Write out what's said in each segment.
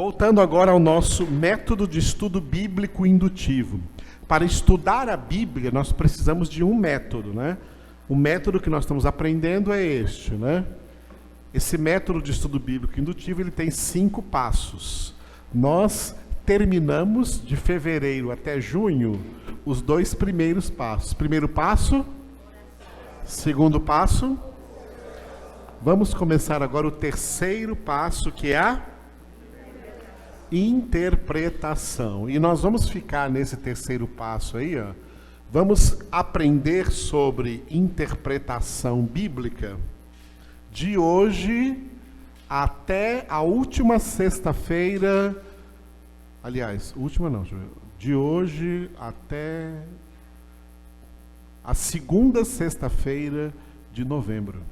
Voltando agora ao nosso método de estudo bíblico indutivo. Para estudar a Bíblia, nós precisamos de um método, né? O método que nós estamos aprendendo é este, né? Esse método de estudo bíblico indutivo, ele tem 5 passos. Nós terminamos de fevereiro até junho os 2 primeiros passos. Primeiro passo, segundo passo. Vamos começar agora o terceiro passo, que é a interpretação. E nós vamos ficar nesse terceiro passo aí, ó. Vamos aprender sobre interpretação bíblica de hoje até a última sexta-feira. Aliás, última não, de hoje até a segunda sexta-feira de novembro.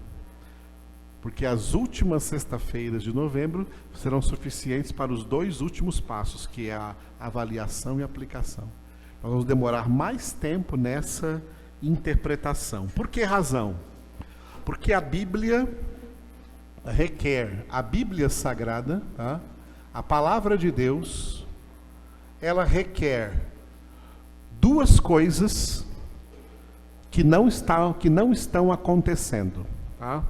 Porque as últimas sexta-feiras de novembro serão suficientes para os 2 últimos passos, que é a avaliação e aplicação. Nós vamos demorar mais tempo nessa interpretação. Por que razão? Porque a Bíblia requer, a Bíblia Sagrada, tá? A palavra de Deus, ela requer 2 coisas que não estão acontecendo, tá?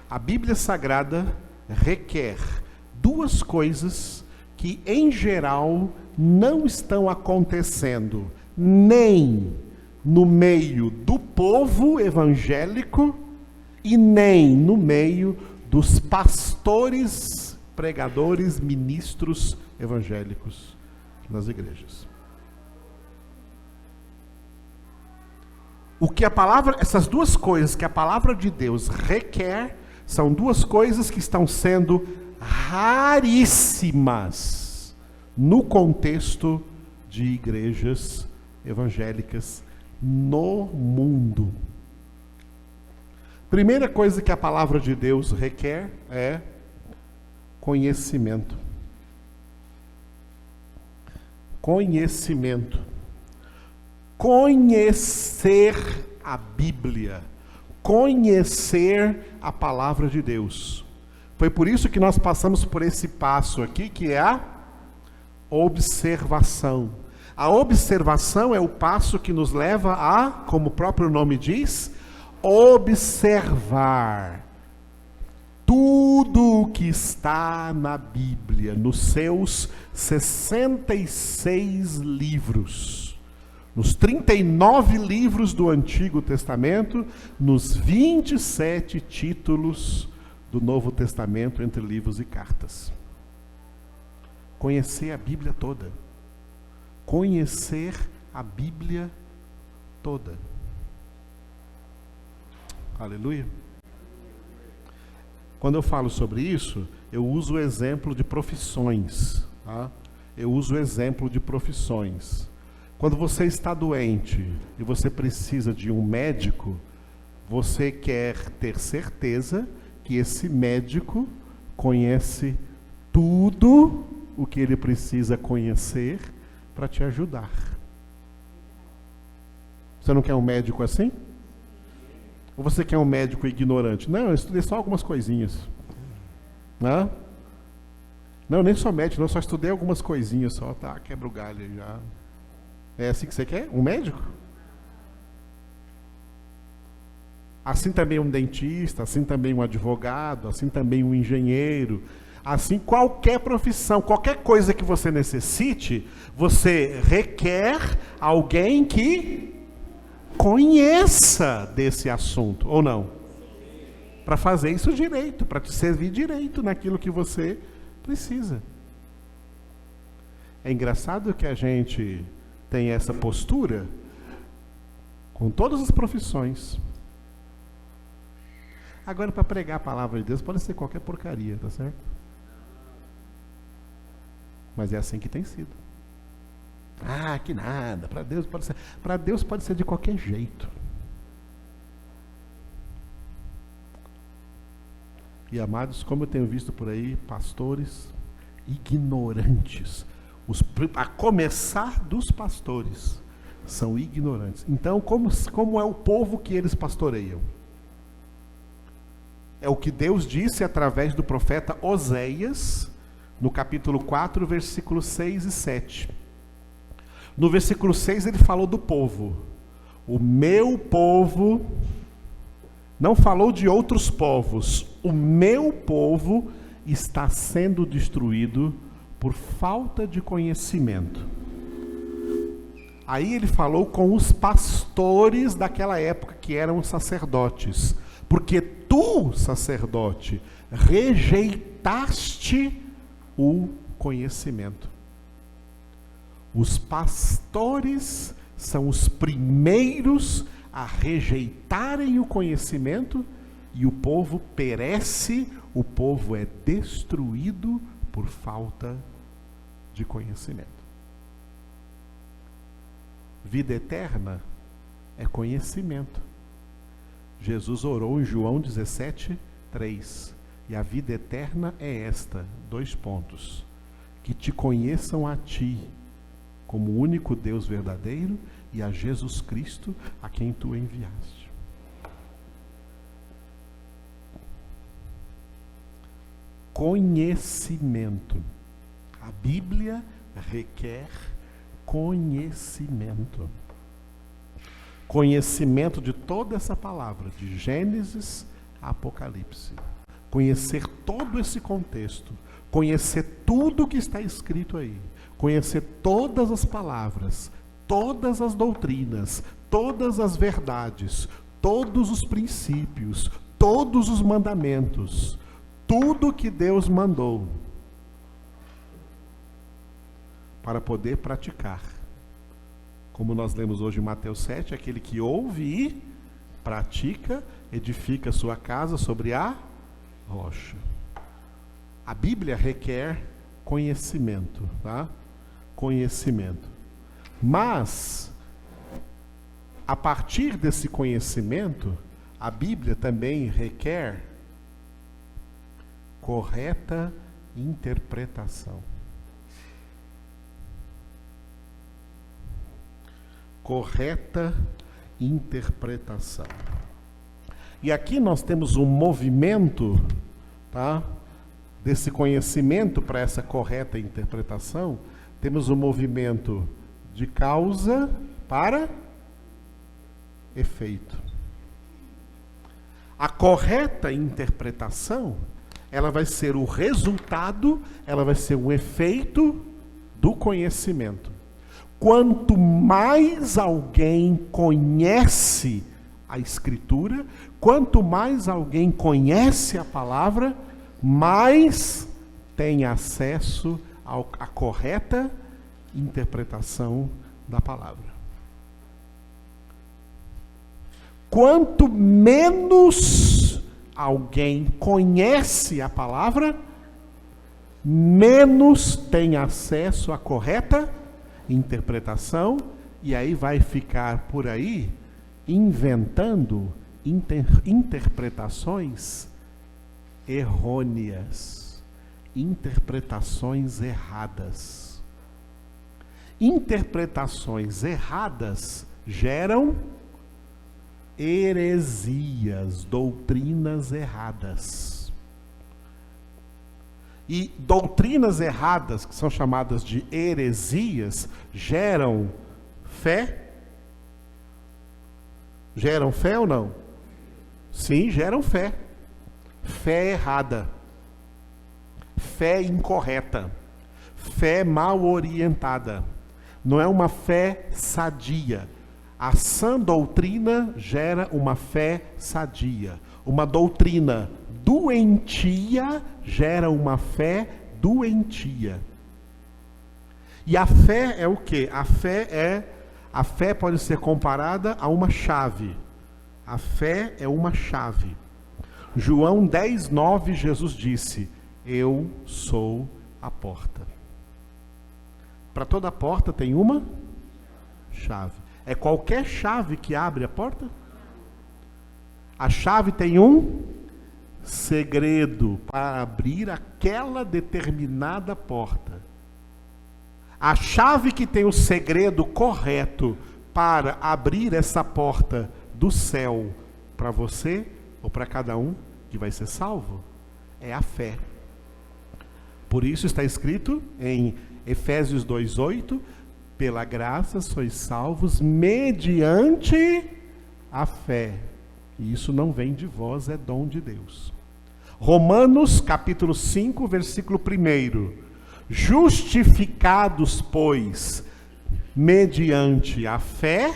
A Bíblia Sagrada requer 2 coisas que, em geral, não estão acontecendo nem no meio do povo evangélico e nem no meio dos pastores, pregadores, ministros evangélicos nas igrejas. O que a palavra, essas 2 coisas que a palavra de Deus requer, são 2 coisas que estão sendo raríssimas no contexto de igrejas evangélicas no mundo. Primeira coisa que a palavra de Deus requer é conhecimento. Conhecimento. Conhecer a Bíblia. Conhecer a palavra de Deus. Foi por isso que nós passamos por esse passo aqui, que é a observação. A observação é o passo que nos leva a, como o próprio nome diz, observar tudo o que está na Bíblia, nos seus 66 livros. Nos 39 livros do Antigo Testamento, nos 27 títulos do Novo Testamento, entre livros e cartas. Conhecer a Bíblia toda. Conhecer a Bíblia toda. Aleluia. Quando eu falo sobre isso, eu uso o exemplo de profissões. Tá? Eu uso o exemplo de profissões. Quando você está doente e você precisa de um médico, você quer ter certeza que esse médico conhece tudo o que ele precisa conhecer para te ajudar. Você não quer um médico assim? Ou você quer um médico ignorante? Não, eu estudei só algumas coisinhas. Não, nem só médico, eu só estudei algumas coisinhas só. Tá, quebra o galho aí já. É assim que você quer? Um médico? Assim também um dentista, assim também um advogado, assim também um engenheiro, assim qualquer profissão, qualquer coisa que você necessite, você requer alguém que conheça desse assunto, ou não? Para fazer isso direito, para te servir direito naquilo que você precisa. É engraçado que a gente tem essa postura com todas as profissões. Agora, para pregar a palavra de Deus, pode ser qualquer porcaria, tá certo? Mas é assim que tem sido. Ah, que nada, para Deus pode ser. Para Deus pode ser de qualquer jeito. E amados, como eu tenho visto por aí, pastores ignorantes. A começar dos pastores, são ignorantes. Então, como é o povo que eles pastoreiam? É o que Deus disse através do profeta Oséias, no capítulo 4, versículos 6 e 7. No versículo 6 ele falou do povo. O meu povo, não falou de outros povos. O meu povo está sendo destruído por falta de conhecimento. Aí ele falou com os pastores daquela época, que eram os sacerdotes. Porque tu, sacerdote, rejeitaste o conhecimento. Os pastores são os primeiros a rejeitarem o conhecimento e o povo perece, o povo é destruído por falta de conhecimento. Vida eterna é conhecimento. Jesus orou em João 17:3. E a vida eterna é esta, 2 pontos. Que te conheçam a ti, como o único Deus verdadeiro, e a Jesus Cristo, a quem tu enviaste. Conhecimento. A Bíblia requer conhecimento. Conhecimento de toda essa palavra, de Gênesis a Apocalipse. Conhecer todo esse contexto, conhecer tudo que está escrito aí, conhecer todas as palavras, todas as doutrinas, todas as verdades, todos os princípios, todos os mandamentos, tudo que Deus mandou, para poder praticar. Como nós lemos hoje em Mateus 7, aquele que ouve e pratica, edifica sua casa sobre a rocha. A Bíblia requer conhecimento, tá? Conhecimento. Mas, a partir desse conhecimento, a Bíblia também requer correta interpretação. Correta interpretação. E aqui nós temos um movimento, tá? Desse conhecimento para essa correta interpretação, temos um movimento de causa para efeito. A correta interpretação, ela vai ser o resultado, ela vai ser um efeito do conhecimento. Quanto mais alguém conhece a Escritura, quanto mais alguém conhece a palavra, mais tem acesso à correta interpretação da palavra. Quanto menos alguém conhece a palavra, menos tem acesso à correta interpretação, e aí vai ficar por aí inventando interpretações errôneas, interpretações erradas. Interpretações erradas geram heresias, doutrinas erradas. E doutrinas erradas, que são chamadas de heresias, geram fé? Geram fé ou não? Sim, geram fé. Fé errada. Fé incorreta. Fé mal orientada. Não é uma fé sadia. A sã doutrina gera uma fé sadia. Uma doutrina doentia gera uma fé doentia. E a fé é o quê? A fé pode ser comparada a uma chave. A fé é uma chave. João 10:9, Jesus disse: eu sou a porta. Para toda porta tem uma chave. É qualquer chave que abre a porta? A chave tem um segredo para abrir aquela determinada porta. A chave que tem o segredo correto para abrir essa porta do céu para você ou para cada um que vai ser salvo é a fé. Por isso está escrito em Efésios 2:8, pela graça sois salvos mediante a fé. E isso não vem de vós, é dom de Deus. Romanos capítulo 5, versículo 1. Justificados, pois, mediante a fé,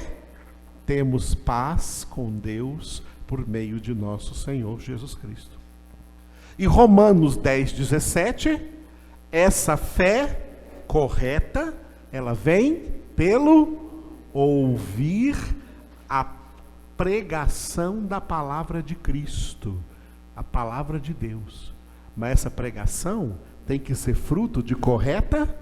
temos paz com Deus por meio de nosso Senhor Jesus Cristo. E Romanos 10:17, essa fé correta, ela vem pelo ouvir a pregação da palavra de Cristo, a palavra de Deus. Mas essa pregação tem que ser fruto de correta.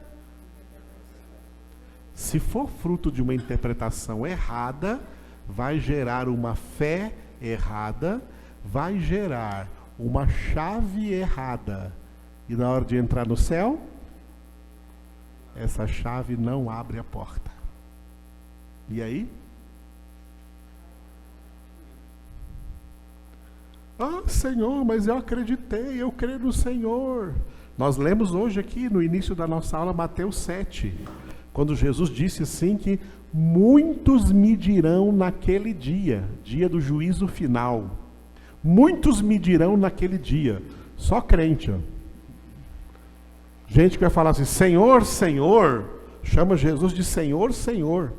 Se for fruto de uma interpretação errada, vai gerar uma fé errada, vai gerar uma chave errada. E na hora de entrar no céu, essa chave não abre a porta. E aí? Ah, Senhor, mas eu acreditei, eu creio no Senhor. Nós lemos hoje aqui, no início da nossa aula, Mateus 7, quando Jesus disse assim que muitos me dirão naquele dia, dia do juízo final. Muitos me dirão naquele dia. Só crente, ó. Gente que vai falar assim, Senhor, Senhor, chama Jesus de Senhor, Senhor.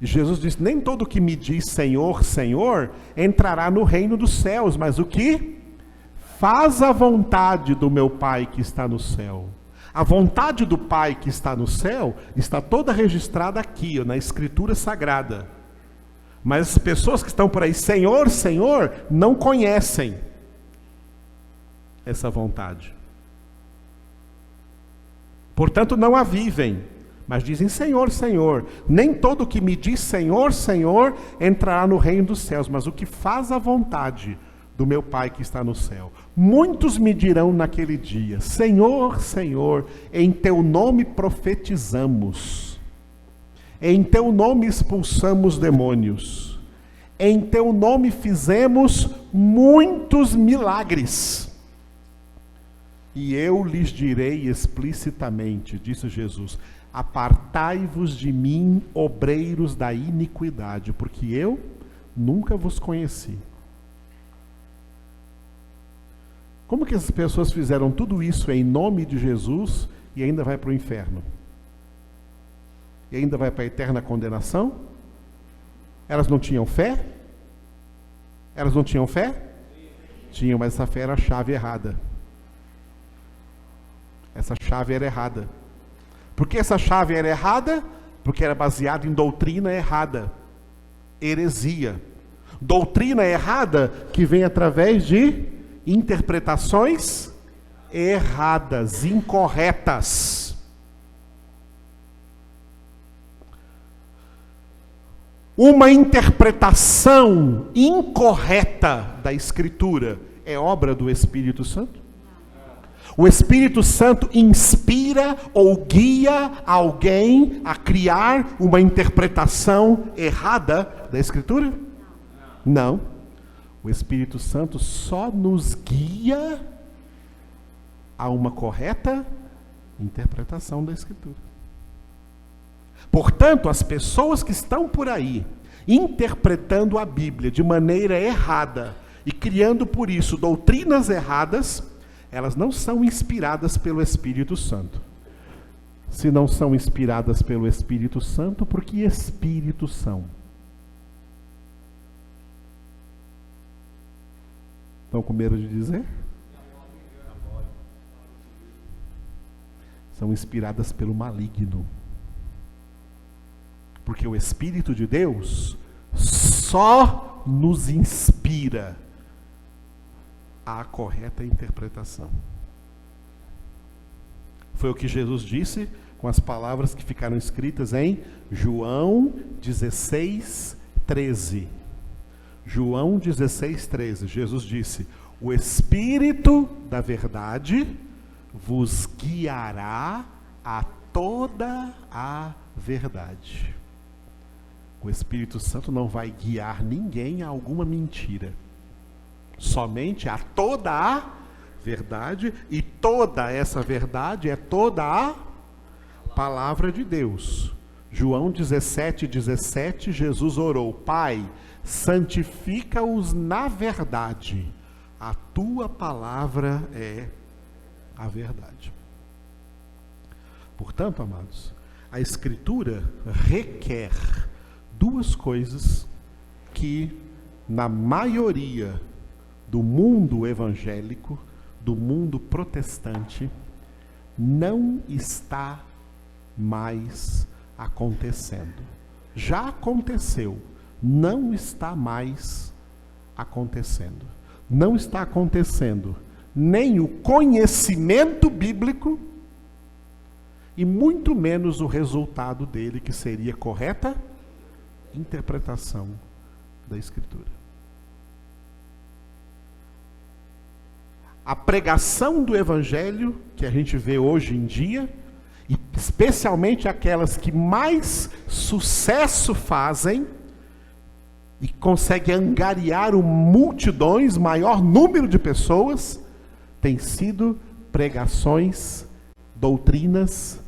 E Jesus disse, nem todo que me diz Senhor, Senhor, entrará no reino dos céus, mas o que? Faz a vontade do meu Pai que está no céu. A vontade do Pai que está no céu está toda registrada aqui, ó, na Escritura Sagrada. Mas as pessoas que estão por aí, Senhor, Senhor, não conhecem essa vontade. Portanto, não a vivem, mas dizem Senhor, Senhor. Nem todo que me diz Senhor, Senhor, entrará no reino dos céus, mas o que faz a vontade do meu Pai que está no céu. Muitos me dirão naquele dia, Senhor, Senhor, em teu nome profetizamos, em teu nome expulsamos demônios, em teu nome fizemos muitos milagres. E eu lhes direi explicitamente, disse Jesus, apartai-vos de mim, obreiros da iniquidade, porque eu nunca vos conheci. Como que essas pessoas fizeram tudo isso em nome de Jesus e ainda vai para o inferno? E ainda vai para a eterna condenação? Elas não tinham fé? Elas não tinham fé? Tinham, mas essa fé era a chave errada. Essa chave era errada. Por que essa chave era errada? Porque era baseada em doutrina errada. Heresia. Doutrina errada que vem através de interpretações erradas, incorretas. Uma interpretação incorreta da Escritura é obra do Espírito Santo? O Espírito Santo inspira ou guia alguém a criar uma interpretação errada da Escritura? Não. O Espírito Santo só nos guia a uma correta interpretação da Escritura. Portanto, as pessoas que estão por aí interpretando a Bíblia de maneira errada e criando por isso doutrinas erradas, elas não são inspiradas pelo Espírito Santo. Se não são inspiradas pelo Espírito Santo, por que espírito são? Estão com medo de dizer? São inspiradas pelo maligno. Porque o Espírito de Deus só nos inspira a correta interpretação. Foi o que Jesus disse com as palavras que ficaram escritas em João 16:13. João 16:13. Jesus disse: o Espírito da verdade vos guiará a toda a verdade. O Espírito Santo não vai guiar ninguém a alguma mentira. Somente a toda a verdade, e toda essa verdade é toda a palavra de Deus. João 17:17, Jesus orou: Pai, santifica-os na verdade, a tua palavra é a verdade. Portanto, amados, a Escritura requer duas coisas que, na maioria do mundo evangélico, do mundo protestante, não está mais acontecendo. Já aconteceu, não está mais acontecendo. Não está acontecendo nem o conhecimento bíblico e muito menos o resultado dele, que seria correta interpretação da Escritura. A pregação do Evangelho que a gente vê hoje em dia, e especialmente aquelas que mais sucesso fazem e conseguem angariar multidões, maior número de pessoas, tem sido pregações, doutrinas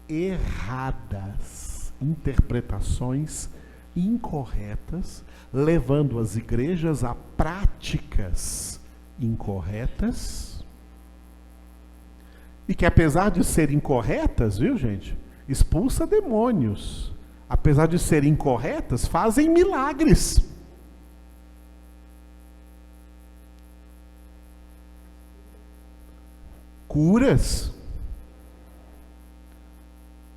erradas, interpretações incorretas, levando as igrejas a práticas incorretas, e que, apesar de serem incorretas, viu, gente, expulsa demônios. Apesar de serem incorretas, fazem milagres. Curas.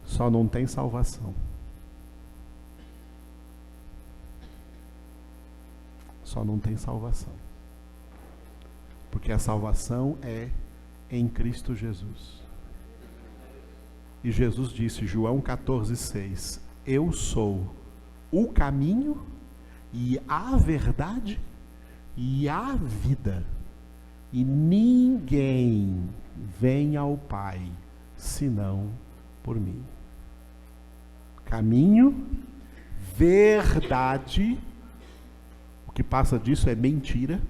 Só não tem salvação. Só não tem salvação. Porque a salvação é em Cristo Jesus. E Jesus disse, João 14,6, eu sou o caminho e a verdade e a vida. E ninguém vem ao Pai senão por mim. Caminho, verdade, o que passa disso é mentira.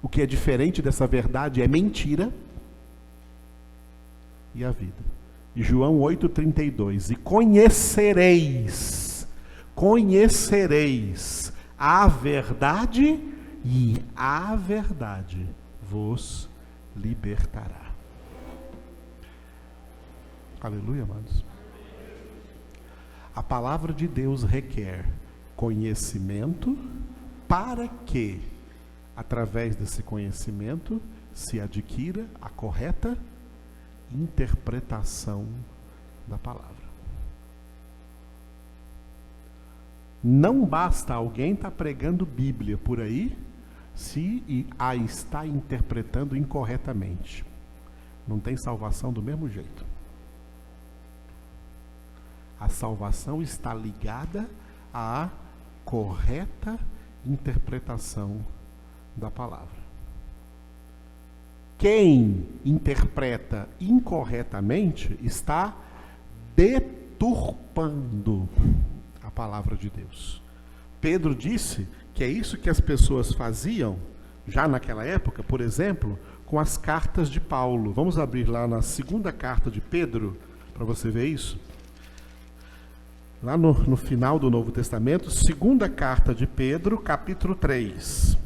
O que é diferente dessa verdade é mentira. E a vida. E João 8,32. E conhecereis a verdade, e a verdade vos libertará. Aleluia, amados. A palavra de Deus requer conhecimento para que, através desse conhecimento, se adquira a correta interpretação da palavra. Não basta alguém estar pregando Bíblia por aí, se a está interpretando incorretamente. Não tem salvação do mesmo jeito. A salvação está ligada à correta interpretação da palavra. Quem interpreta incorretamente está deturpando a palavra de Deus. Pedro disse que é isso que as pessoas faziam, já naquela época, por exemplo, com as cartas de Paulo. Vamos abrir lá na segunda carta de Pedro, para você ver isso. Lá no final do Novo Testamento, segunda carta de Pedro, capítulo 3.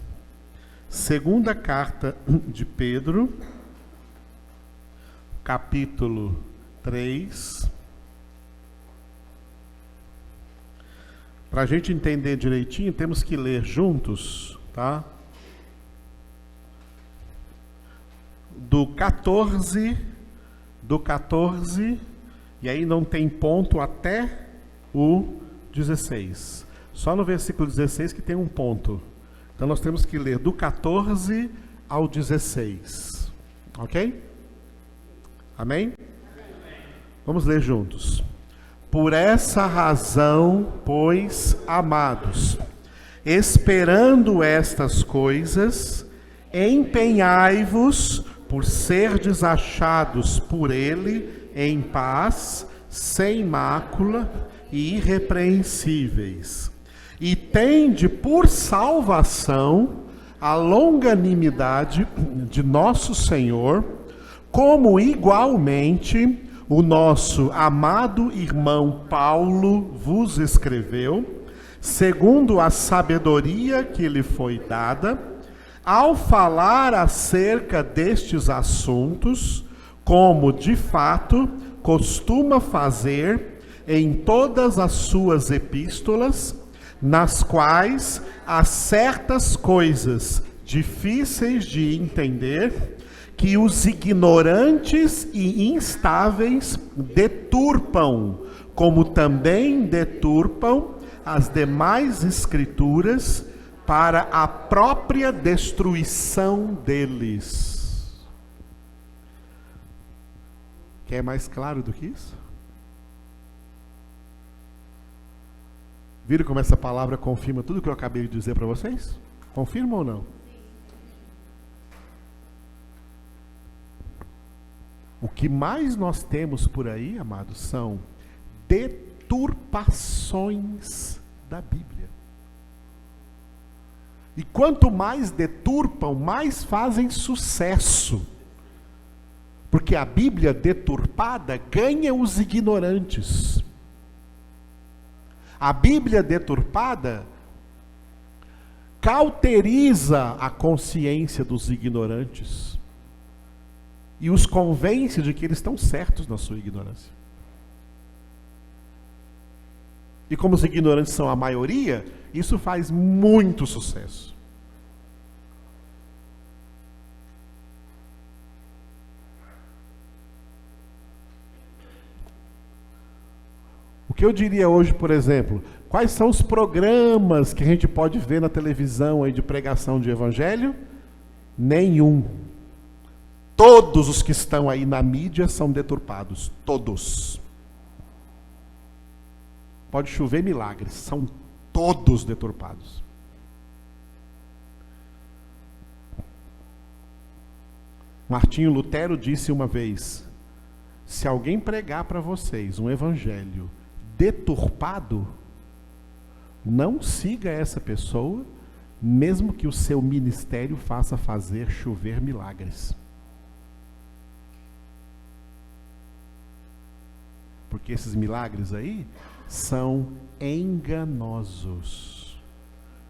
Segunda carta de Pedro, capítulo 3. Para a gente entender direitinho, temos que ler juntos, tá? Do 14, e aí não tem ponto até o 16. Só no versículo 16 que tem um ponto. Então nós temos que ler do 14 ao 16. Ok? Amém? Vamos ler juntos. Por essa razão, pois, amados, esperando estas coisas, empenhai-vos por serdes achados por ele em paz, sem mácula e irrepreensíveis. E tende por salvação a longanimidade de nosso Senhor, como igualmente o nosso amado irmão Paulo vos escreveu, segundo a sabedoria que lhe foi dada, ao falar acerca destes assuntos, como de fato costuma fazer em todas as suas epístolas, nas quais há certas coisas difíceis de entender, que os ignorantes e instáveis deturpam, como também deturpam as demais escrituras, para a própria destruição deles. Quer mais claro do que isso? Viram como essa palavra confirma tudo o que eu acabei de dizer para vocês? Confirma ou não? O que mais nós temos por aí, amados, são deturpações da Bíblia. E quanto mais deturpam, mais fazem sucesso. Porque a Bíblia deturpada ganha os ignorantes. A Bíblia deturpada cauteriza a consciência dos ignorantes e os convence de que eles estão certos na sua ignorância. E como os ignorantes são a maioria, isso faz muito sucesso. O que eu diria hoje, por exemplo, quais são os programas que a gente pode ver na televisão aí de pregação de evangelho? Nenhum. Todos os que estão aí na mídia são deturpados. Todos. Pode chover milagres, são todos deturpados. Martinho Lutero disse uma vez: se alguém pregar para vocês um evangelho deturpado, não siga essa pessoa, mesmo que o seu ministério faça fazer chover milagres. Porque esses milagres aí são enganosos.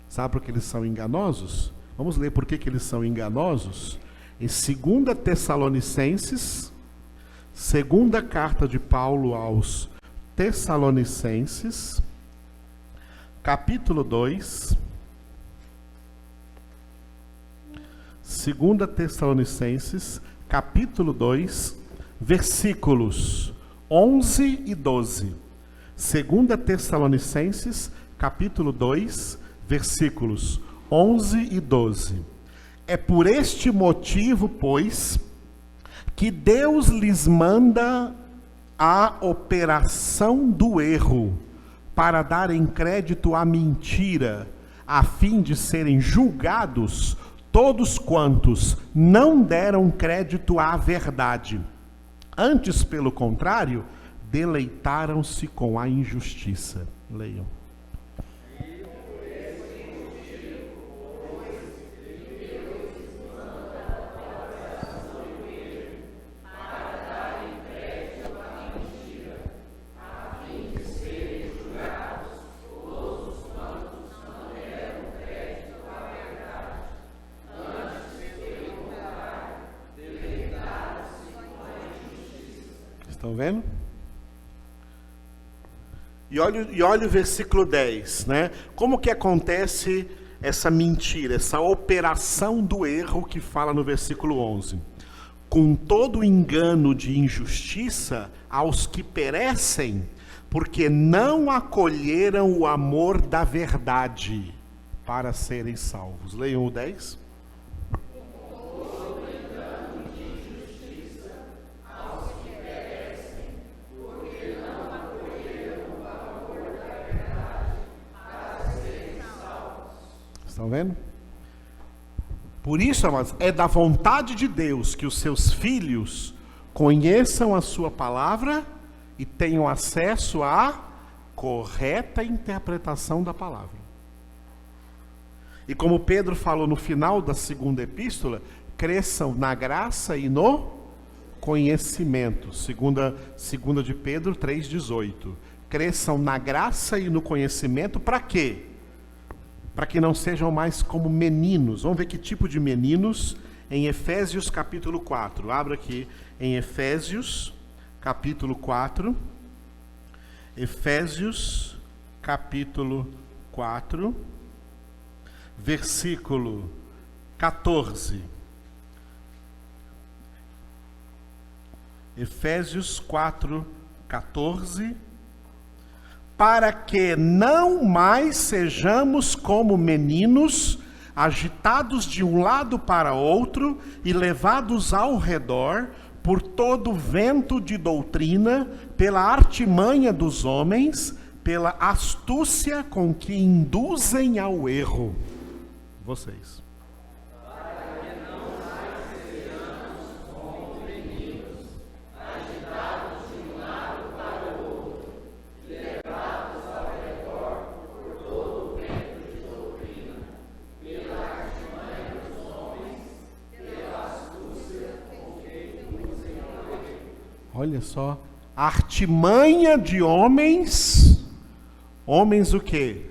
Sabe por que eles são enganosos? Vamos ler por que eles são enganosos. Em 2 Tessalonicenses, segunda carta de Paulo aos Tessalonicenses, capítulo 2. 2 Tessalonicenses, capítulo 2, versículos 11 e 12. 2 Tessalonicenses, capítulo 2, versículos 11 e 12. É por este motivo, pois, que Deus lhes manda a operação do erro, para darem crédito à mentira, a fim de serem julgados todos quantos não deram crédito à verdade. Antes, pelo contrário, deleitaram-se com a injustiça. Leiam. Estão vendo? E olha o versículo 10, né? Como que acontece essa mentira, essa operação do erro que fala no versículo 11? Com todo engano de injustiça aos que perecem, porque não acolheram o amor da verdade para serem salvos. Leiam o 10. Estão vendo? Por isso, amados, é da vontade de Deus que os seus filhos conheçam a sua palavra e tenham acesso à correta interpretação da palavra. E como Pedro falou no final da segunda epístola, cresçam na graça e no conhecimento. Segunda de Pedro 3,18. Cresçam na graça e no conhecimento para quê? Para que não sejam mais como meninos. Vamos ver que tipo de meninos em Efésios capítulo 4. Abra aqui em Efésios capítulo 4. Efésios capítulo 4, versículo 14. Efésios 4, 14. Para que não mais sejamos como meninos, agitados de um lado para outro e levados ao redor por todo vento de doutrina, pela artimanha dos homens, pela astúcia com que induzem ao erro. Vocês. Olha só, artimanha de homens, homens o quê?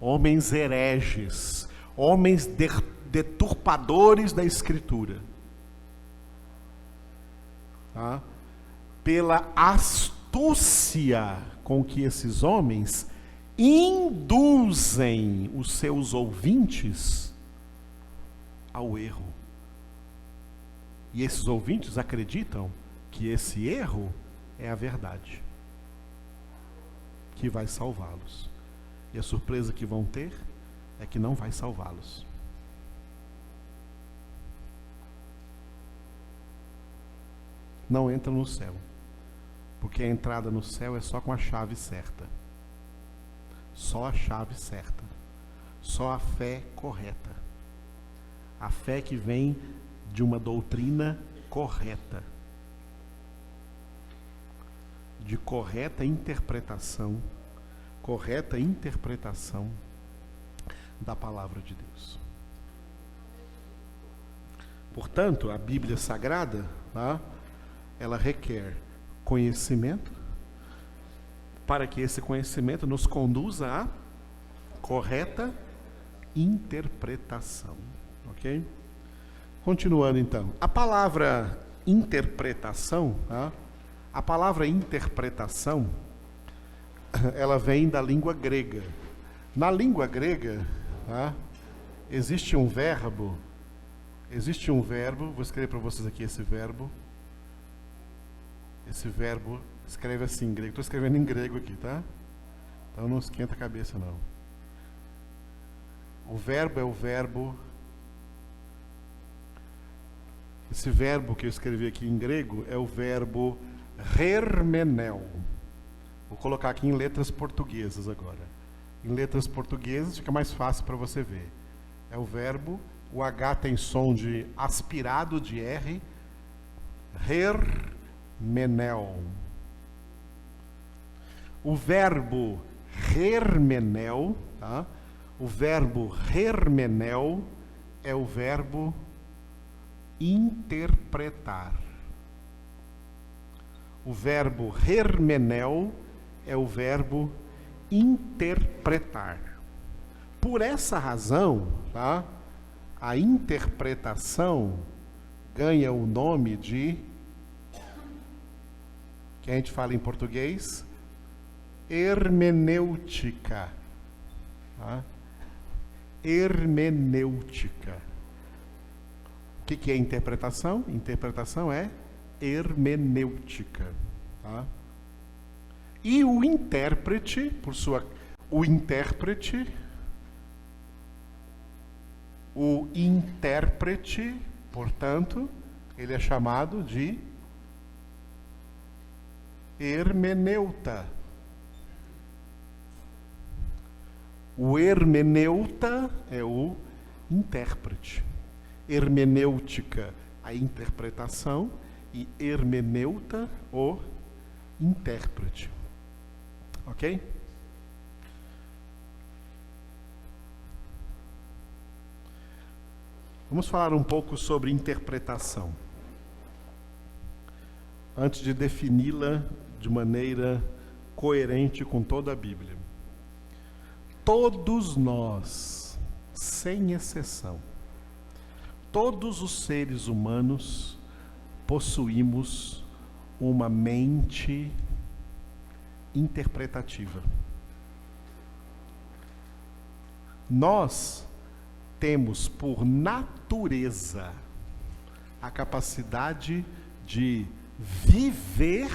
Homens hereges, homens deturpadores da Escritura. Tá? Pela astúcia com que esses homens induzem os seus ouvintes ao erro. E esses ouvintes acreditam que esse erro é a verdade, que vai salvá-los. E a surpresa que vão ter é que não vai salvá-los. Não entram no céu, porque a entrada no céu é só com a chave certa. Só a chave certa. Só a fé correta. A fé que vem de uma doutrina correta. De correta interpretação da palavra de Deus. Portanto, a Bíblia Sagrada, tá, ela requer conhecimento, para que esse conhecimento nos conduza à correta interpretação. Ok? Continuando então. A palavra interpretação, tá? A palavra interpretação, ela vem da língua grega. Na língua grega, tá, existe um verbo, vou escrever para vocês aqui esse verbo escreve assim em grego, estou escrevendo em grego aqui, tá? Então não esquenta a cabeça não. O verbo é o verbo, esse verbo que eu escrevi aqui em grego é o verbo hermeneu. Vou colocar aqui em letras portuguesas agora. Em letras portuguesas fica mais fácil para você ver. É o verbo, o H tem som de aspirado de R, hermeneu. O verbo hermeneu, tá? O verbo hermeneu é o verbo interpretar. O verbo hermeneu é o verbo interpretar. Por essa razão, tá, a interpretação ganha o nome de, que a gente fala em português, hermenêutica. Tá? Hermenêutica. O que é interpretação? Interpretação é hermenêutica. Tá? E o intérprete, o intérprete, portanto, ele é chamado de hermeneuta. O hermeneuta é o intérprete. Hermenêutica, a interpretação, e hermeneuta, o intérprete. Ok? Vamos falar um pouco sobre interpretação, antes de defini-la de maneira coerente com toda a Bíblia. Todos nós, sem exceção, todos os seres humanos possuímos uma mente interpretativa. Nós temos por natureza a capacidade de viver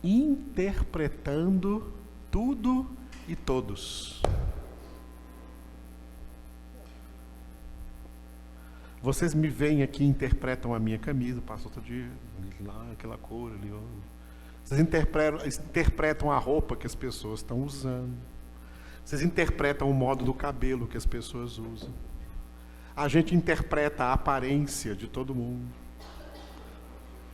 interpretando tudo e todos. Vocês me veem aqui e interpretam a minha camisa, passa outro dia, lá, aquela cor ali. Vocês interpretam a roupa que as pessoas estão usando. Vocês interpretam o modo do cabelo que as pessoas usam. A gente interpreta a aparência de todo mundo.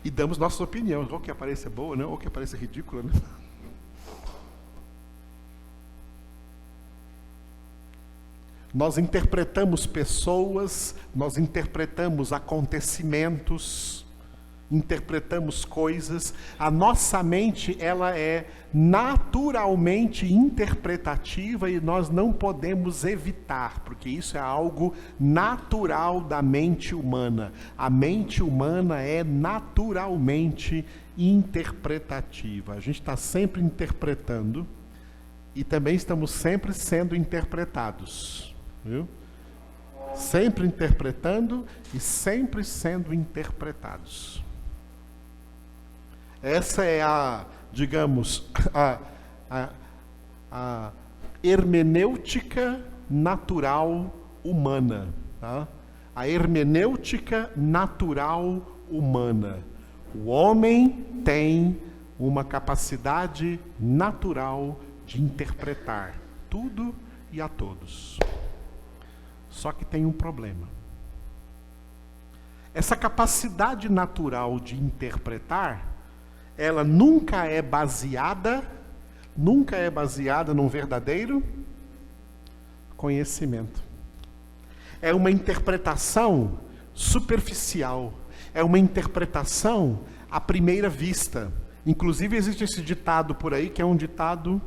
E damos nossa opinião. Ou que a aparência é boa, né? Ou que a aparência é ridícula, né? Nós interpretamos pessoas, nós interpretamos acontecimentos, interpretamos coisas. A nossa mente, ela é naturalmente interpretativa e nós não podemos evitar, porque isso é algo natural da mente humana. A mente humana é naturalmente interpretativa. A gente está sempre interpretando e também estamos sempre sendo interpretados. Viu? Sempre interpretando e sempre sendo interpretados. Essa é a, digamos, a hermenêutica natural humana. Tá? A hermenêutica natural humana. O homem tem uma capacidade natural de interpretar tudo e a todos. Só que tem um problema. Essa capacidade natural de interpretar, ela nunca é baseada num verdadeiro conhecimento. É uma interpretação superficial, é uma interpretação à primeira vista. Inclusive existe esse ditado por aí, que é um ditado,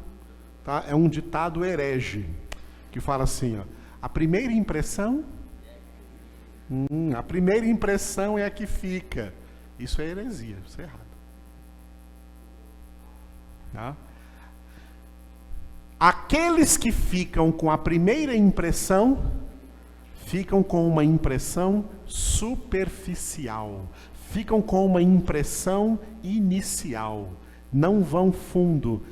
tá? É um ditado herege, que fala assim, ó, a primeira impressão é a que fica. Isso é heresia, isso é errado. Tá? Aqueles que ficam com a primeira impressão, ficam com uma impressão superficial, ficam com uma impressão inicial, não vão fundo.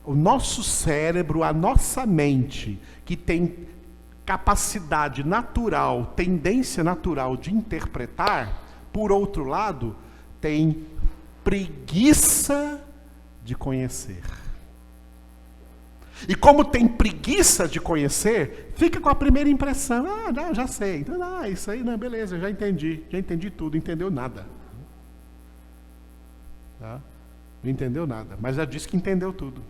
O nosso cérebro, a nossa mente, que tem capacidade natural, tendência natural de interpretar, por outro lado, tem preguiça de conhecer. E como tem preguiça de conhecer, fica com a primeira impressão. Não, já sei. Então, isso aí, não, beleza, já entendi tudo, entendeu nada. Tá? Não entendeu nada, mas já disse que entendeu tudo.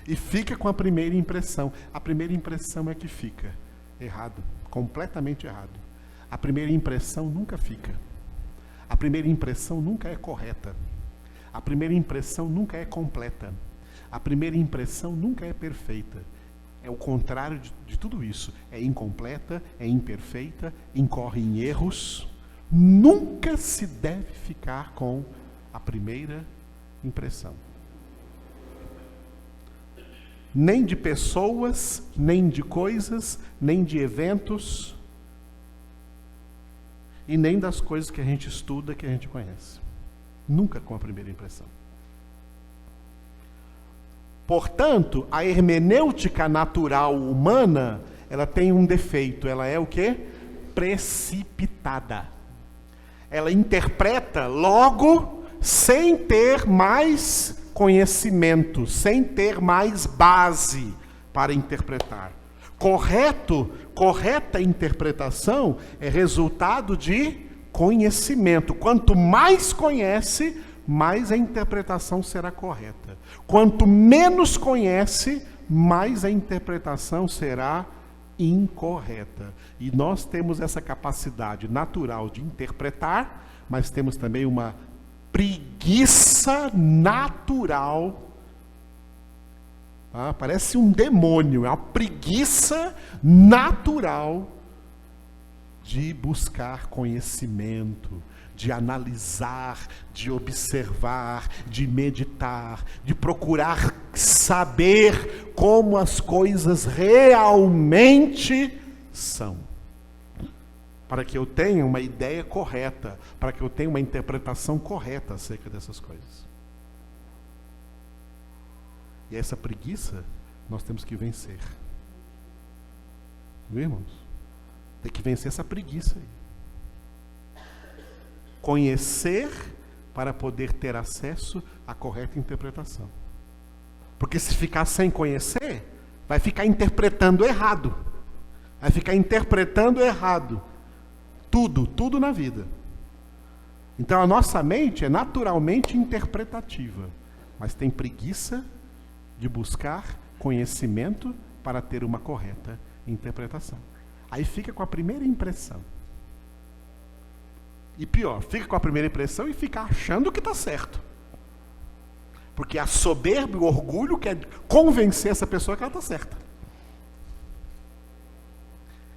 E fica com a primeira impressão. A primeira impressão é que fica. Errado. Completamente errado. A primeira impressão nunca fica. A primeira impressão nunca é correta. A primeira impressão nunca é completa. A primeira impressão nunca é perfeita. É o contrário de tudo isso. É incompleta, é imperfeita, incorre em erros. Nunca se deve ficar com a primeira impressão. Nem de pessoas, nem de coisas, nem de eventos, e nem das coisas que a gente estuda, que a gente conhece. Nunca com a primeira impressão. Portanto, a hermenêutica natural humana, ela tem um defeito. Ela é o quê? Precipitada. Ela interpreta logo, sem ter mais conhecimento, sem ter mais base para interpretar. Correta interpretação é resultado de conhecimento. Quanto mais conhece, mais a interpretação será correta. Quanto menos conhece, mais a interpretação será incorreta. E nós temos essa capacidade natural de interpretar, mas temos também uma preguiça natural. Parece um demônio, é uma preguiça natural de buscar conhecimento, de analisar, de observar, de meditar, de procurar saber como as coisas realmente são. Para que eu tenha uma ideia correta, para que eu tenha uma interpretação correta acerca dessas coisas. E essa preguiça nós temos que vencer. Viu, irmãos? Tem que vencer essa preguiça aí. Conhecer para poder ter acesso à correta interpretação. Porque se ficar sem conhecer, vai ficar interpretando errado. Vai ficar interpretando errado. Tudo na vida. Então a nossa mente é naturalmente interpretativa, mas tem preguiça de buscar conhecimento para ter uma correta interpretação. Aí fica com a primeira impressão. E pior, fica com a primeira impressão e fica achando que está certo. Porque a soberba e o orgulho quer convencer essa pessoa que ela está certa.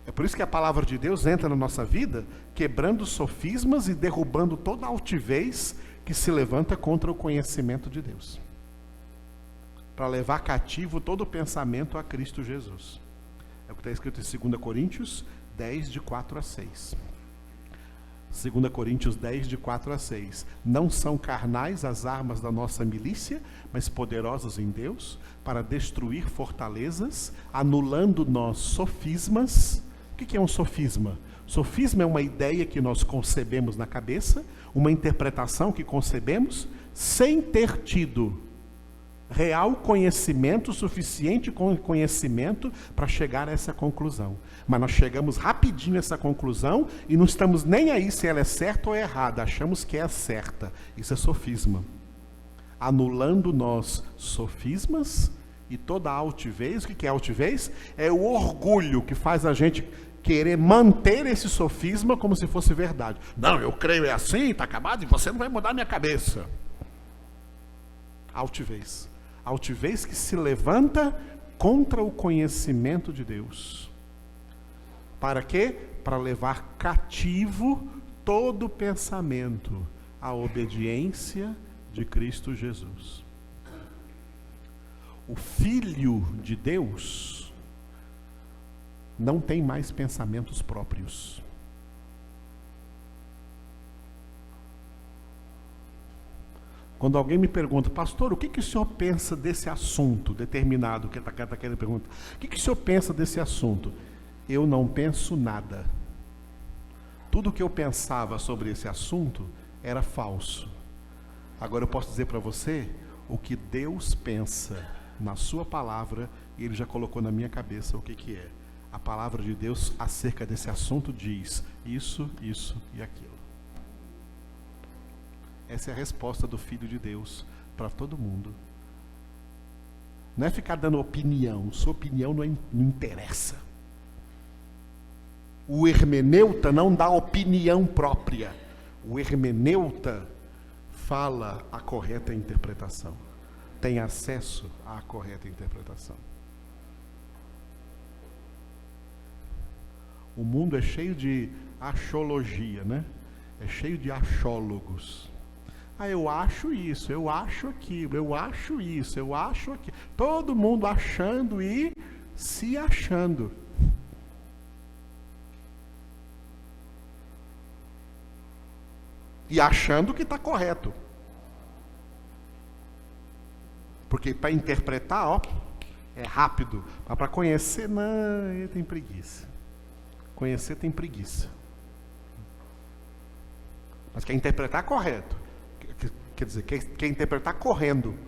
É por isso que a palavra de Deus entra na nossa vida, quebrando sofismas e derrubando toda a altivez que se levanta contra o conhecimento de Deus. Para levar cativo todo o pensamento a Cristo Jesus. É o que está escrito em 2 Coríntios 10, de 4 a 6. 2 Coríntios 10, de 4 a 6. Não são carnais as armas da nossa milícia, mas poderosas em Deus, para destruir fortalezas, anulando nós sofismas. O que é um sofisma? Sofisma é uma ideia que nós concebemos na cabeça, uma interpretação que concebemos, sem ter tido real conhecimento, suficiente conhecimento para chegar a essa conclusão. Mas nós chegamos rapidinho a essa conclusão e não estamos nem aí se ela é certa ou errada, achamos que é a certa. Isso é sofisma. Anulando nós sofismas e toda a altivez. O que é altivez? É o orgulho que faz a gente querer manter esse sofisma como se fosse verdade. Não, eu creio é assim, está acabado e você não vai mudar minha cabeça. Altivez. Altivez que se levanta contra o conhecimento de Deus. Para quê? Para levar cativo todo pensamento à obediência de Cristo Jesus. O Filho de Deus não tem mais pensamentos próprios. Quando alguém me pergunta, pastor, o que o senhor pensa desse assunto determinado, que está querendo perguntar, o que o senhor pensa desse assunto? Eu não penso nada. Tudo que eu pensava sobre esse assunto era falso. Agora eu posso dizer para você o que Deus pensa na sua palavra, e Ele já colocou na minha cabeça o que é. A palavra de Deus acerca desse assunto diz isso, isso e aquilo. Essa é a resposta do Filho de Deus para todo mundo. Não é ficar dando opinião. Sua opinião não interessa. O hermeneuta não dá opinião própria. O hermeneuta fala a correta interpretação. Tem acesso à correta interpretação. O mundo é cheio de achologia, né? É cheio de achólogos. Eu acho isso, eu acho aquilo, eu acho isso, eu acho aquilo. Todo mundo achando e se achando. E achando que está correto. Porque para interpretar, é rápido. Mas para conhecer, não, ele tem preguiça. Conhecer tem preguiça. Mas quer interpretar correto. Quer dizer, quer interpretar correndo.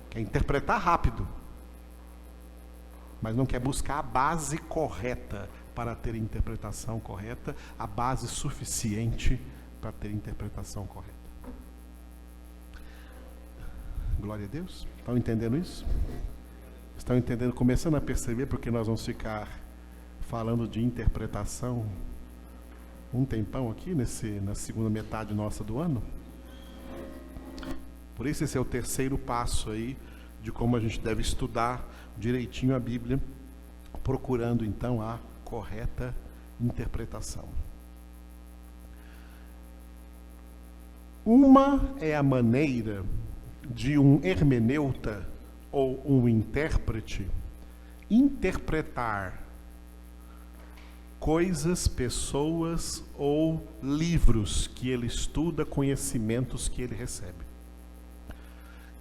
Quer interpretar rápido. Mas não quer buscar a base correta para ter interpretação correta, a base suficiente para ter interpretação correta. Glória a Deus. Estão entendendo isso? Estão entendendo, começando a perceber porque nós vamos ficar falando de interpretação um tempão aqui, na segunda metade nossa do ano. Por isso esse é o terceiro passo aí de como a gente deve estudar direitinho a Bíblia, procurando então a correta interpretação. Uma é a maneira de um hermeneuta ou um intérprete interpretar coisas, pessoas ou livros que ele estuda, conhecimentos que ele recebe.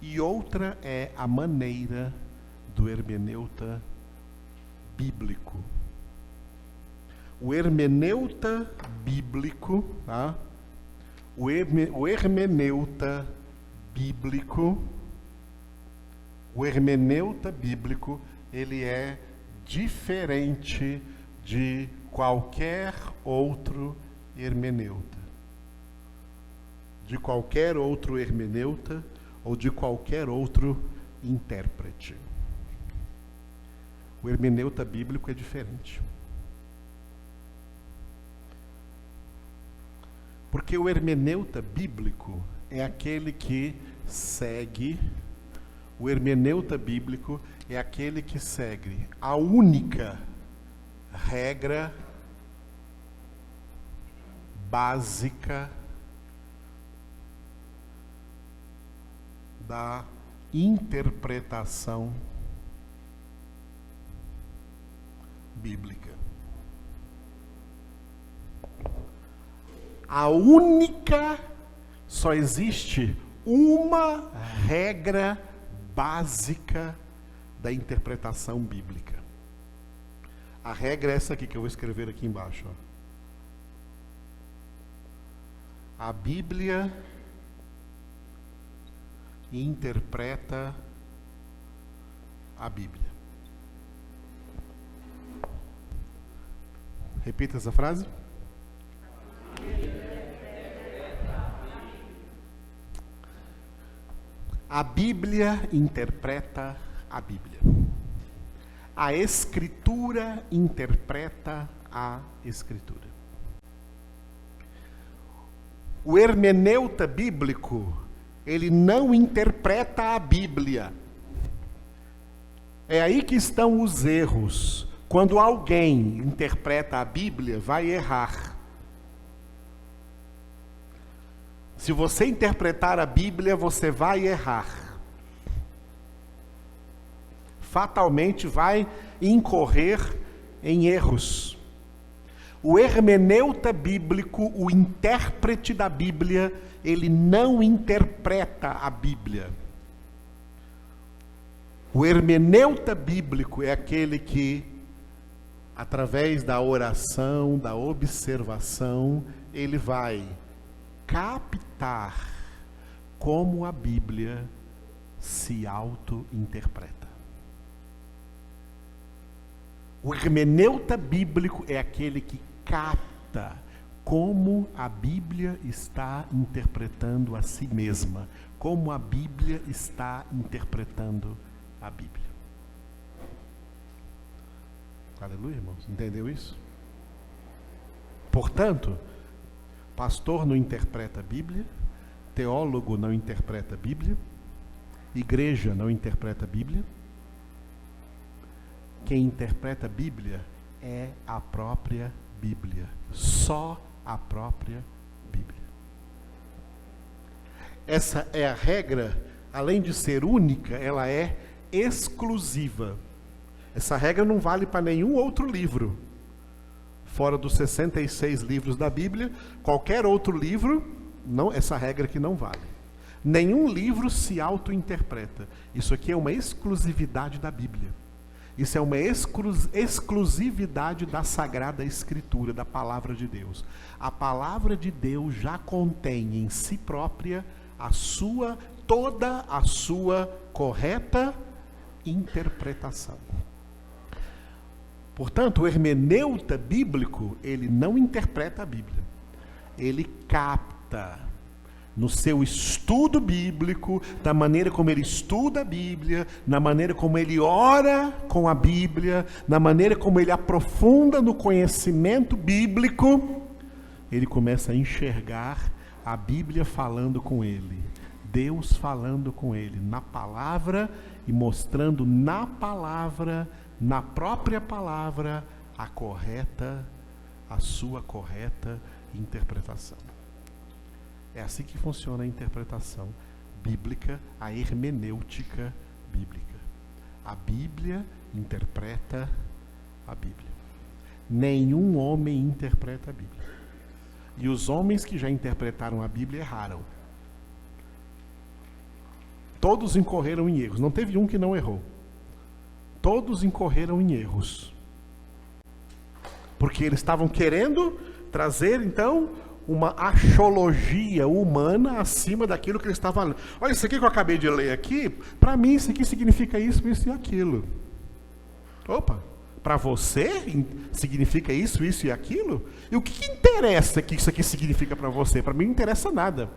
E outra é a maneira do hermeneuta bíblico. O hermeneuta bíblico, tá? O hermeneuta bíblico, ele é diferente de qualquer outro hermeneuta. De qualquer outro hermeneuta ou de qualquer outro intérprete. O hermeneuta bíblico é diferente. Porque o hermeneuta bíblico é aquele que segue, o hermeneuta bíblico é aquele que segue a única regra básica da interpretação bíblica. Só existe uma regra básica da interpretação bíblica. A regra é essa aqui que eu vou escrever aqui embaixo. Ó. A Bíblia interpreta a Bíblia. Repita essa frase. A Bíblia interpreta a Bíblia. A Escritura interpreta a Escritura. O hermeneuta bíblico, ele não interpreta a Bíblia. É aí que estão os erros. Quando alguém interpreta a Bíblia, vai errar. Se você interpretar a Bíblia, você vai errar. Fatalmente vai incorrer em erros. O hermeneuta bíblico, o intérprete da Bíblia, ele não interpreta a Bíblia. O hermeneuta bíblico é aquele que, através da oração, da observação, ele vai captar como a Bíblia se auto-interpreta. O hermeneuta bíblico é aquele que capta como a Bíblia está interpretando a si mesma, como a Bíblia está interpretando a Bíblia. Aleluia, irmãos. Entendeu isso? Portanto, pastor não interpreta a Bíblia, teólogo não interpreta a Bíblia, igreja não interpreta a Bíblia. Quem interpreta a Bíblia é a própria Bíblia, só a própria Bíblia. Essa é a regra, além de ser única, ela é exclusiva. Essa regra não vale para nenhum outro livro. Fora dos 66 livros da Bíblia, qualquer outro livro, não, essa regra aqui não vale. Nenhum livro se auto-interpreta. Isso aqui é uma exclusividade da Bíblia. Isso é uma exclusividade da Sagrada Escritura, da Palavra de Deus. A Palavra de Deus já contém em si própria toda a sua correta interpretação. Portanto, o hermeneuta bíblico, ele não interpreta a Bíblia. Ele capta no seu estudo bíblico, da maneira como ele estuda a Bíblia, na maneira como ele ora com a Bíblia, na maneira como ele aprofunda no conhecimento bíblico, ele começa a enxergar a Bíblia falando com ele, Deus falando com ele, na palavra e mostrando na palavra, na própria palavra, a sua correta interpretação. É assim que funciona a interpretação bíblica, a hermenêutica bíblica. A Bíblia interpreta a Bíblia. Nenhum homem interpreta a Bíblia. E os homens que já interpretaram a Bíblia erraram. Todos incorreram em erros. Não teve um que não errou. Todos incorreram em erros. Porque eles estavam querendo trazer, então, uma axologia humana acima daquilo que eles estavam lendo. Olha, isso aqui que eu acabei de ler aqui, para mim isso aqui significa isso, isso e aquilo. Opa, para você significa isso, isso e aquilo? E o que interessa que isso aqui significa para você? Para mim não interessa nada.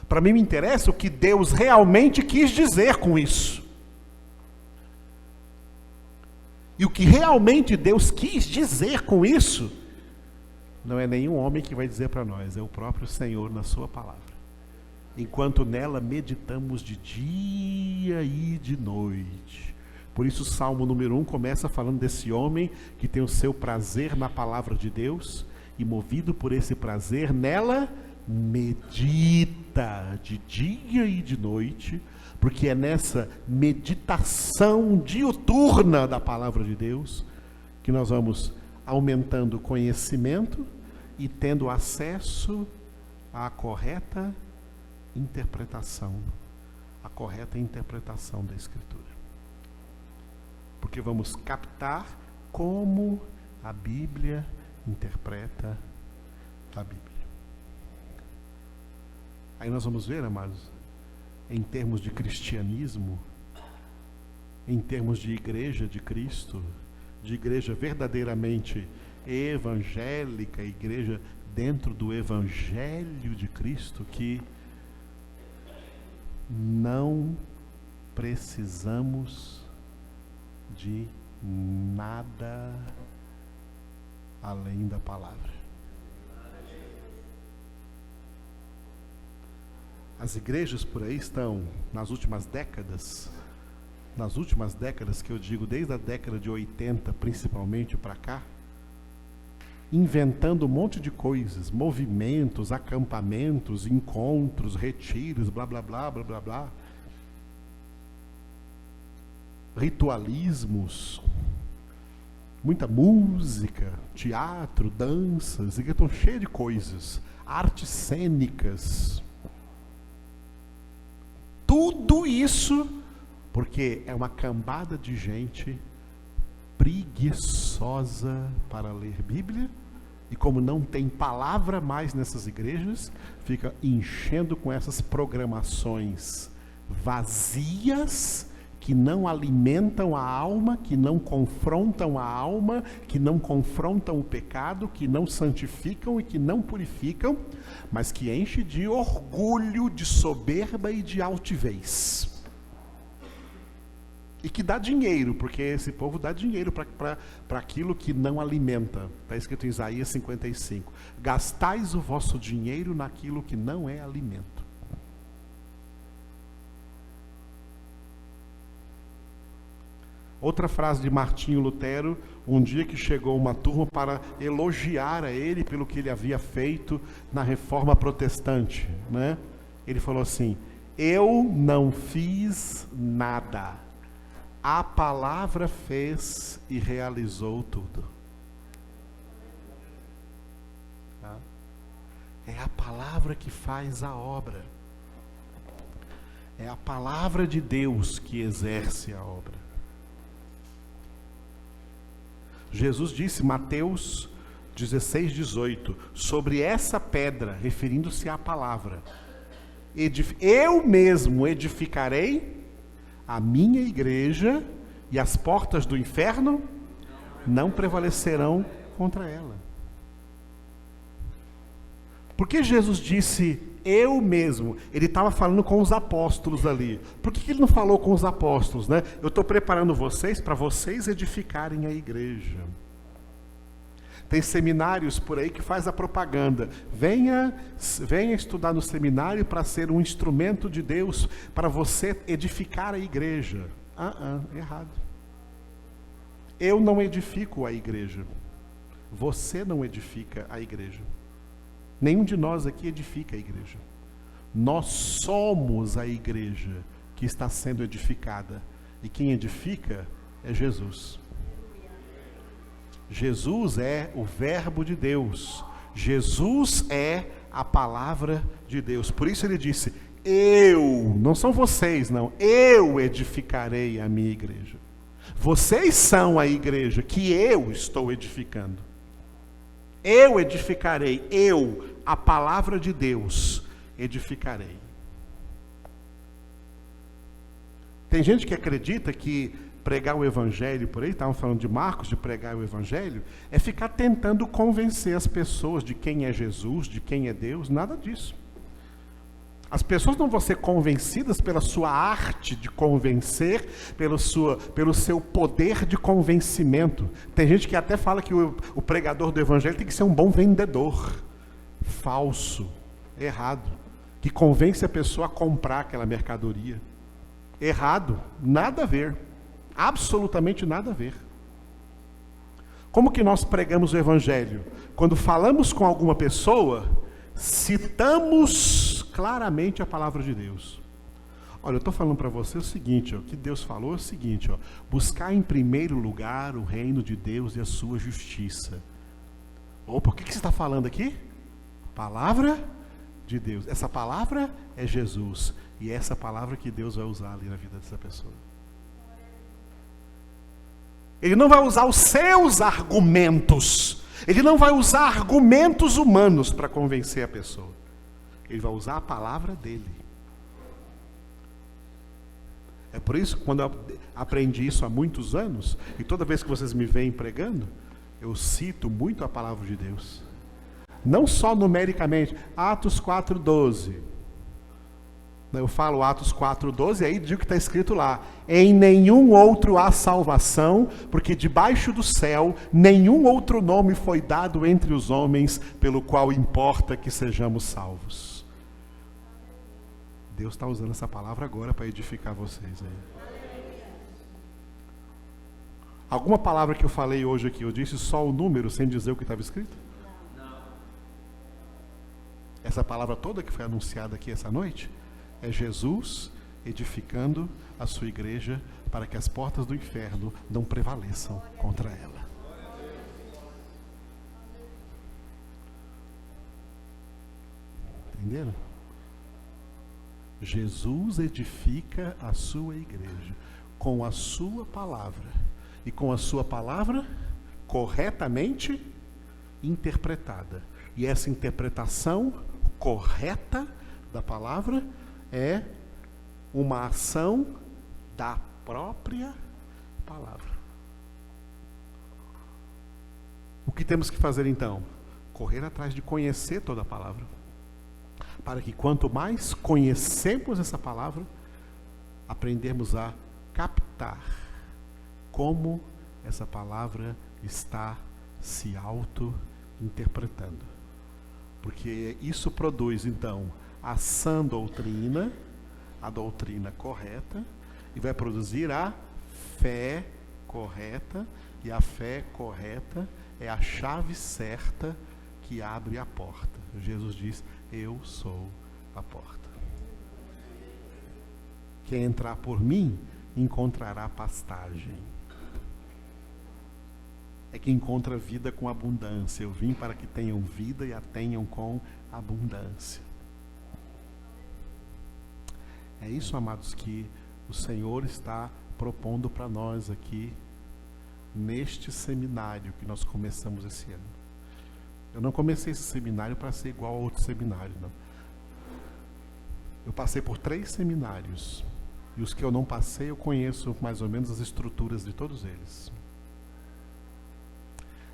Para mim me interessa o que Deus realmente quis dizer com isso. E o que realmente Deus quis dizer com isso, não é nenhum homem que vai dizer para nós, é o próprio Senhor na sua palavra. Enquanto nela meditamos de dia e de noite. Por isso o Salmo número 1 começa falando desse homem que tem o seu prazer na palavra de Deus e movido por esse prazer nela, medita de dia e de noite, porque é nessa meditação diuturna da palavra de Deus que nós vamos aumentando o conhecimento e tendo acesso à correta interpretação, da Escritura. Porque vamos captar como a Bíblia interpreta a Bíblia. Aí nós vamos ver, amados, em termos de cristianismo, em termos de igreja de Cristo, de igreja verdadeiramente evangélica, igreja dentro do Evangelho de Cristo, que não precisamos de nada além da palavra. As igrejas por aí estão, nas últimas décadas que eu digo, desde a década de 80 principalmente para cá, inventando um monte de coisas, movimentos, acampamentos, encontros, retiros, blá blá blá, blá blá blá, ritualismos, muita música, teatro, danças, que estão cheias de coisas, artes cênicas, tudo isso porque é uma cambada de gente preguiçosa para ler Bíblia, e como não tem palavra mais nessas igrejas, fica enchendo com essas programações vazias, que não alimentam a alma, que não confrontam a alma, que não confrontam o pecado, que não santificam e que não purificam, mas que enche de orgulho, de soberba e de altivez. E que dá dinheiro, porque esse povo dá dinheiro para aquilo que não alimenta. Está escrito em Isaías 55. Gastais o vosso dinheiro naquilo que não é alimento. Outra frase de Martinho Lutero, um dia que chegou uma turma para elogiar a ele pelo que ele havia feito na Reforma Protestante, né? Ele falou assim: eu não fiz nada, a palavra fez e realizou tudo. Tá? É a palavra que faz a obra. É a palavra de Deus que exerce a obra. Jesus disse, Mateus 16:18, sobre essa pedra, referindo-se à palavra, eu mesmo edificarei a minha igreja, e as portas do inferno não prevalecerão contra ela. Por que Jesus disse, eu mesmo. Ele estava falando com os apóstolos ali. Por que ele não falou com os apóstolos, né? Eu estou preparando vocês para vocês edificarem a igreja. Tem seminários por aí que faz a propaganda. Venha estudar no seminário para ser um instrumento de Deus, para você edificar a igreja. Errado. Eu não edifico a igreja. Você não edifica a igreja. Nenhum de nós aqui edifica a igreja. Nós somos a igreja que está sendo edificada. E quem edifica é Jesus. Jesus é o verbo de Deus. Jesus é a palavra de Deus. Por isso ele disse, não são vocês não, eu edificarei a minha igreja. Vocês são a igreja que eu estou edificando. Eu edificarei, a palavra de Deus, edificarei. Tem gente que acredita que pregar o evangelho por aí, estavam falando de Marcos, de pregar o evangelho, é ficar tentando convencer as pessoas de quem é Jesus, de quem é Deus, nada disso. As pessoas não vão ser convencidas pela sua arte de convencer, pelo seu poder de convencimento. Tem gente que até fala que o pregador do evangelho tem que ser um bom vendedor. Falso, errado. Que convence a pessoa a comprar aquela mercadoria. Errado, nada a ver. Absolutamente nada a ver. Como que nós pregamos o evangelho? Quando falamos com alguma pessoa, citamos claramente a palavra de Deus. Olha, eu estou falando para você o seguinte, o que Deus falou é o seguinte, buscar em primeiro lugar o reino de Deus e a sua justiça. Opa, o que você está falando aqui? Palavra de Deus. Essa palavra é Jesus. E é essa palavra que Deus vai usar ali na vida dessa pessoa. Ele não vai usar os seus argumentos. Ele não vai usar argumentos humanos para convencer a pessoa. Ele vai usar a palavra dele. É por isso que quando eu aprendi isso há muitos anos, e toda vez que vocês me veem pregando, eu cito muito a palavra de Deus. Não só numericamente, Atos 4:12. Eu falo Atos 4:12 e aí digo que está escrito lá. Em nenhum outro há salvação, porque debaixo do céu nenhum outro nome foi dado entre os homens, pelo qual importa que sejamos salvos. Deus está usando essa palavra agora para edificar vocês aí. Alguma palavra que eu falei hoje aqui, eu disse só o número sem dizer o que estava escrito? Não. Essa palavra toda que foi anunciada aqui essa noite é Jesus edificando a sua igreja para que as portas do inferno não prevaleçam contra ela. Entenderam? Jesus edifica a sua igreja com a sua palavra e com a sua palavra corretamente interpretada. E essa interpretação correta da palavra é uma ação da própria palavra. O que temos que fazer então? Correr atrás de conhecer toda a palavra. Para que quanto mais conhecemos essa palavra, aprendemos a captar como essa palavra está se auto-interpretando. Porque isso produz então a sã doutrina, a doutrina correta, e vai produzir a fé correta, e a fé correta é a chave certa que abre a porta. Jesus diz, eu sou a porta. Quem entrar por mim, encontrará pastagem. É que encontra vida com abundância. Eu vim para que tenham vida e a tenham com abundância. É isso, amados, que o Senhor está propondo para nós aqui, neste seminário que nós começamos esse ano. Eu não comecei esse seminário para ser igual a outro seminário, não. Eu passei por 3 seminários. E os que eu não passei, eu conheço mais ou menos as estruturas de todos eles.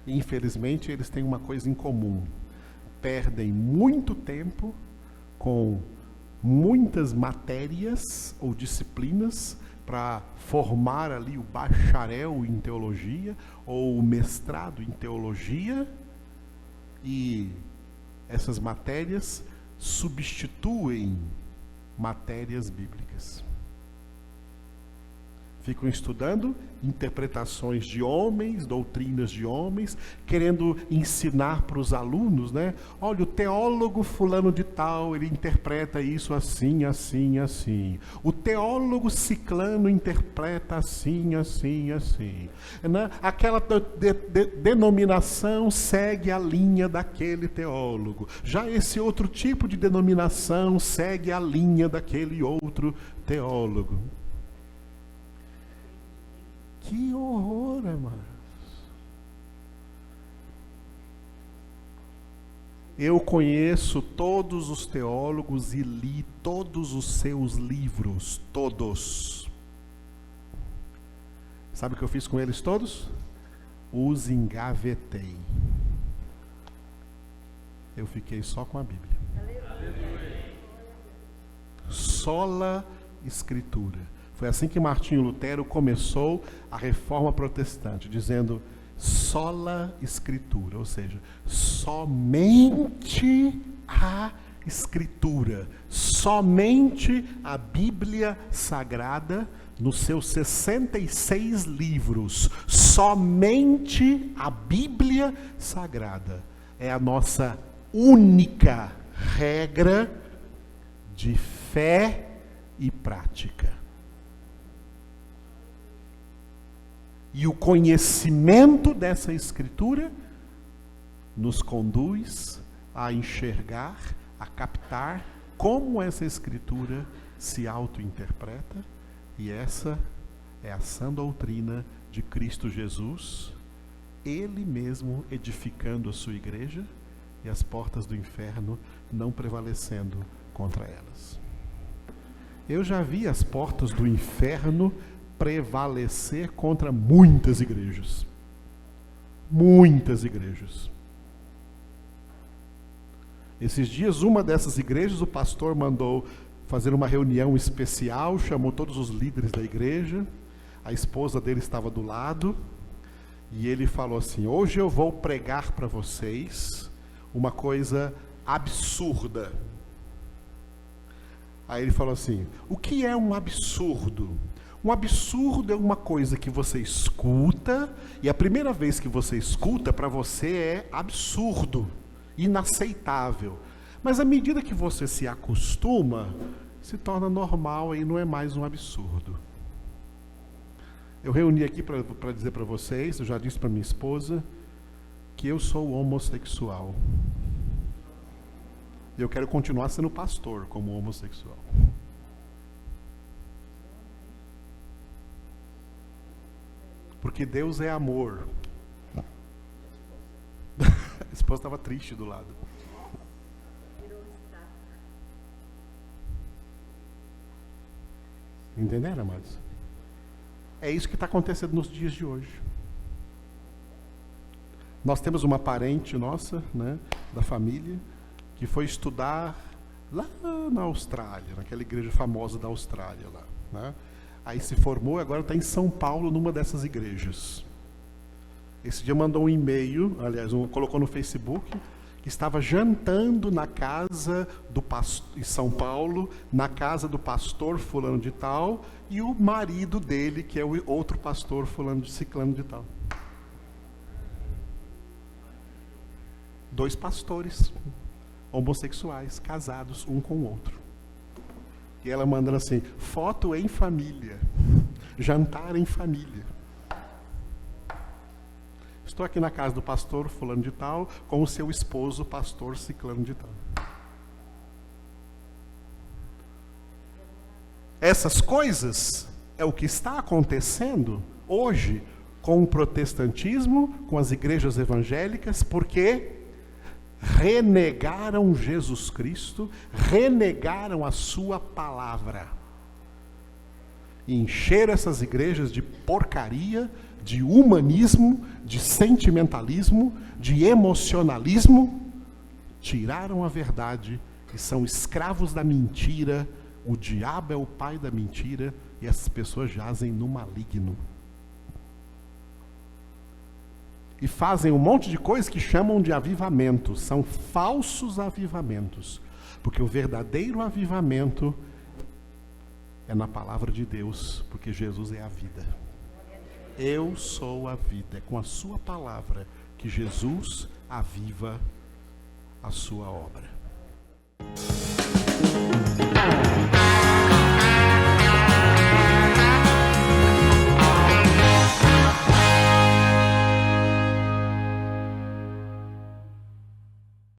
E, infelizmente, eles têm uma coisa em comum. Perdem muito tempo com muitas matérias ou disciplinas para formar ali o bacharel em teologia ou o mestrado em teologia, e essas matérias substituem matérias bíblicas. Ficam estudando interpretações de homens, doutrinas de homens, querendo ensinar para os alunos, né? Olha, o teólogo fulano de tal, ele interpreta isso assim, assim, assim. O teólogo ciclano interpreta assim, assim, assim. Né? Aquela denominação segue a linha daquele teólogo. Já esse outro tipo de denominação segue a linha daquele outro teólogo. Que horror, amados. Eu conheço todos os teólogos e li todos os seus livros, todos. Sabe o que eu fiz com eles todos? Os engavetei. Eu fiquei só com a Bíblia. Sola Escritura. Foi assim que Martinho Lutero começou a Reforma Protestante, dizendo sola Escritura, ou seja, somente a Escritura, somente a Bíblia Sagrada, nos seus 66 livros, somente a Bíblia Sagrada é a nossa única regra de fé e prática. E o conhecimento dessa Escritura nos conduz a enxergar, a captar como essa Escritura se auto-interpreta, e essa é a sã doutrina de Cristo Jesus, Ele mesmo edificando a sua igreja e as portas do inferno não prevalecendo contra elas. Eu já vi as portas do inferno prevalecer contra muitas igrejas. Muitas igrejas. Esses dias, uma dessas igrejas, o pastor mandou fazer uma reunião especial, chamou todos os líderes da igreja, a esposa dele estava do lado, e ele falou assim: hoje eu vou pregar para vocês uma coisa absurda. Aí ele falou assim: o que é um absurdo? Um absurdo é uma coisa que você escuta, e a primeira vez que você escuta, para você é absurdo, inaceitável. Mas à medida que você se acostuma, se torna normal e não é mais um absurdo. Eu reuni aqui para dizer para vocês, eu já disse para minha esposa, que eu sou homossexual. E eu quero continuar sendo pastor como homossexual. Porque Deus é amor. A esposa estava triste do lado. Entenderam, amados? É isso que está acontecendo nos dias de hoje. Nós temos uma parente nossa, né, da família, que foi estudar lá na Austrália, naquela igreja famosa da Austrália lá, né? Aí se formou e agora está em São Paulo, numa dessas igrejas. Esse dia mandou um e-mail, aliás, colocou no Facebook, que estava jantando na casa do pastor, em São Paulo, na casa do pastor fulano de tal, e o marido dele, que é o outro pastor fulano de ciclano de tal. 2 pastores homossexuais, casados um com o outro. E ela mandando assim: foto em família, jantar em família. Estou aqui na casa do pastor fulano de tal, com o seu esposo, pastor ciclano de tal. Essas coisas é o que está acontecendo hoje com o protestantismo, com as igrejas evangélicas, porque renegaram Jesus Cristo, renegaram a sua palavra. E encheram essas igrejas de porcaria, de humanismo, de sentimentalismo, de emocionalismo, tiraram a verdade que são escravos da mentira, o diabo é o pai da mentira, e essas pessoas jazem no maligno. E fazem um monte de coisas que chamam de avivamento, são falsos avivamentos, porque o verdadeiro avivamento é na palavra de Deus, porque Jesus é a vida. Eu sou a vida, é com a sua palavra que Jesus aviva a sua obra.